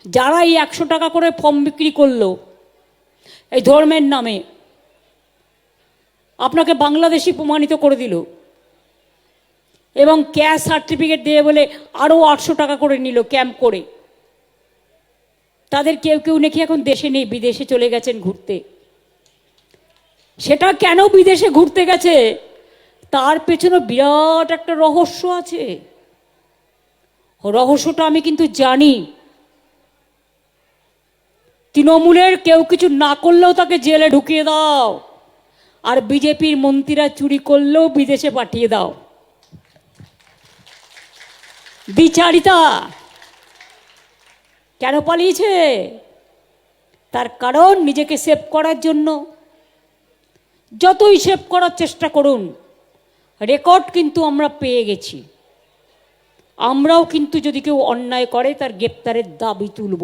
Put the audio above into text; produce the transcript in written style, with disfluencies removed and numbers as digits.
যারা এই 100 টাকা করে ফর্ম বিক্রি করলো এই ধর্মের নামে, আপনাকে বাংলাদেশি প্রমাণিত করে দিল এবং ক্যাশ সার্টিফিকেট দিয়ে বলে আরও 800 টাকা করে নিল ক্যাম্প করে। তাদের কেউ কেউ নাকি এখন দেশে নেই, বিদেশে চলে গেছেন ঘুরতে। সেটা কেন বিদেশে ঘুরতে গেছে তার পেছনে বিরাট একটা রহস্য আছে। রহস্যটা আমি কিন্তু জানি। তৃণমূলের কেউ কিছু না করলেও তাকে জেলে ঢুকিয়ে দাও, আর বিজেপির মন্ত্রীরা চুরি করলেও বিদেশে পাঠিয়ে দাও। বিচারিতা কেন পালিয়েছে? তার কারণ নিজেকে সেভ করার জন্য। যতই সেভ করার চেষ্টা করুন, রেকর্ড কিন্তু আমরা পেয়ে গেছি। আমরাও কিন্তু যদি কেউ অন্যায় করে তার গ্রেপ্তারের দাবি তুলব।